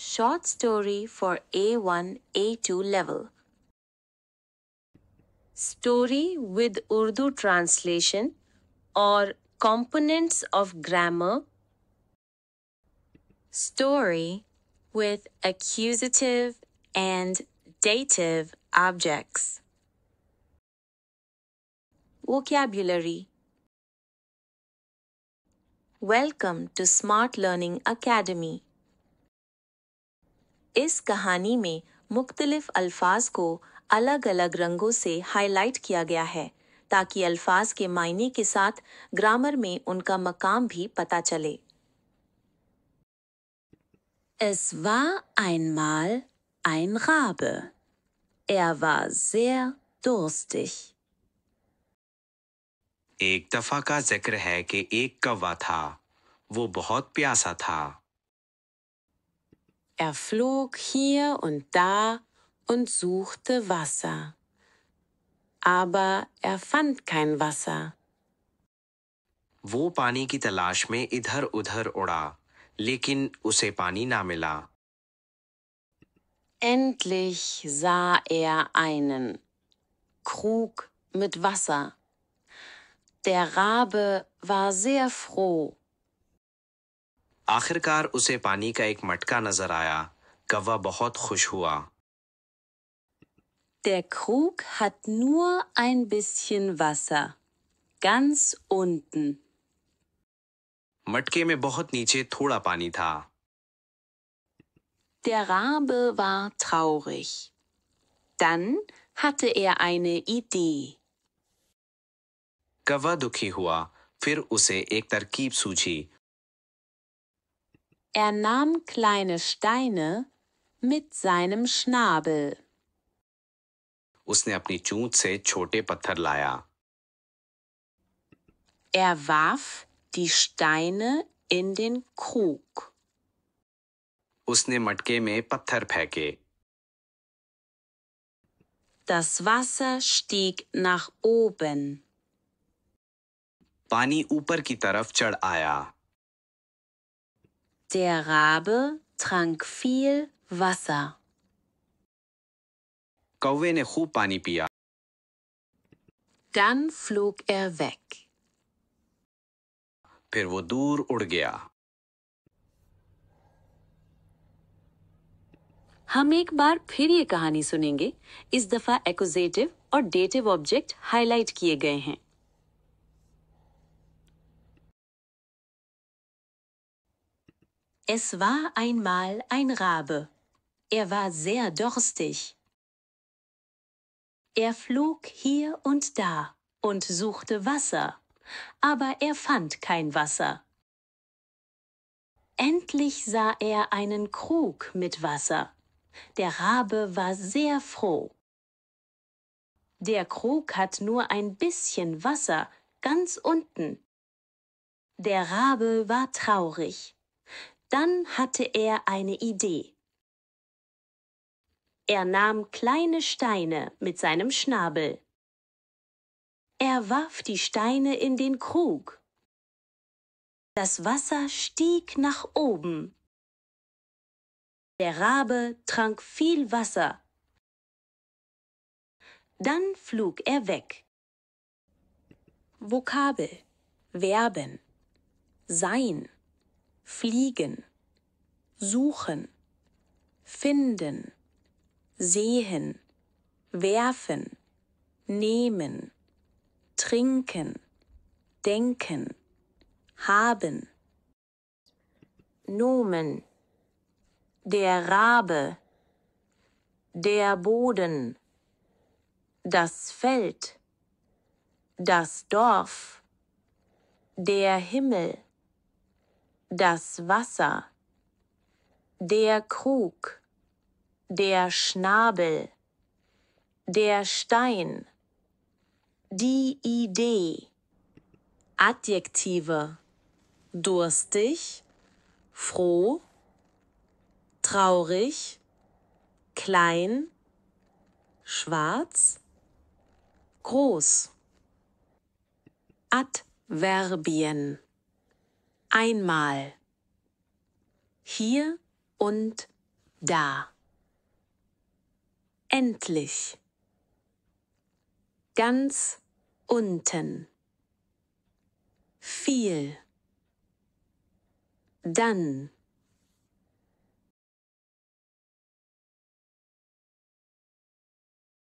Short story for A1, A2 level. Story with Urdu translation or components of grammar. Story with accusative and dative objects. Vocabulary. Welcome to Smart Learning Academy. इस कहानी में मुख्तलिफ अल्फाज को अलग अलग रंगों से हाईलाइट किया गया है ताकि अल्फाज के मायने के साथ ग्रामर में उनका मकाम भी पता चले। Es war einmal ein Rabe. Er war sehr durstig. एक दफा का जिक्र है कि एक कौवा था, वो बहुत प्यासा था। Er flog hier und da und suchte Wasser. Aber er fand kein Wasser. वो पानी की तलाश में इधर उधर उड़ा, लेकिन उसे पानी ना मिला। Endlich sah er einen Krug mit Wasser. Der Rabe war sehr froh. आखिरकार उसे पानी का एक मटका नजर आया। कौवा बहुत खुश हुआ। Der Krug hat nur ein bisschen Wasser. Ganz unten. मटके में बहुत नीचे थोड़ा पानी था। Der Rabe war traurig. Dann hatte er eine Idee. कौवा दुखी हुआ, फिर उसे एक तरकीब सूझी। Er nahm kleine Steine mit seinem Schnabel. उसने अपनी चोंच से छोटे पत्थर लाया। Er warf die Steine in den Krug. उसने मटके में पत्थर फेंके। Das Wasser stieg nach oben. पानी ऊपर की तरफ चढ़ आया। Der Rabe trank viel Wasser. कौवे ने खूब पानी पिया। Dann flog er weg. फिर वो दूर उड़ गया। हम एक बार फिर ये कहानी सुनेंगे। इस दफा एक्यूजेटिव और डेटिव ऑब्जेक्ट हाईलाइट किए गए हैं। Es war einmal ein Rabe. Er war sehr durstig. Er flog hier und da und suchte Wasser, aber er fand kein Wasser. Endlich sah er einen Krug mit Wasser. Der Rabe war sehr froh. Der Krug hat nur ein bisschen Wasser, ganz unten. Der Rabe war traurig. Dann hatte er eine Idee. Er nahm kleine Steine mit seinem Schnabel. Er warf die Steine in den Krug. Das Wasser stieg nach oben. Der Rabe trank viel Wasser. Dann flog er weg. Vokabel, Verben, sein, fliegen, suchen, finden, sehen, werfen, nehmen, trinken, denken, haben. Nomen. Der Rabe, der Boden, das Feld, das Dorf, der Himmel, das Wasser, der Krug, der Schnabel, der Stein, die Idee. Adjektive: durstig, froh, traurig, klein, schwarz, groß. Adverbien: einmal, hier und Da. Endlich. Ganz unten. Viel. Dann.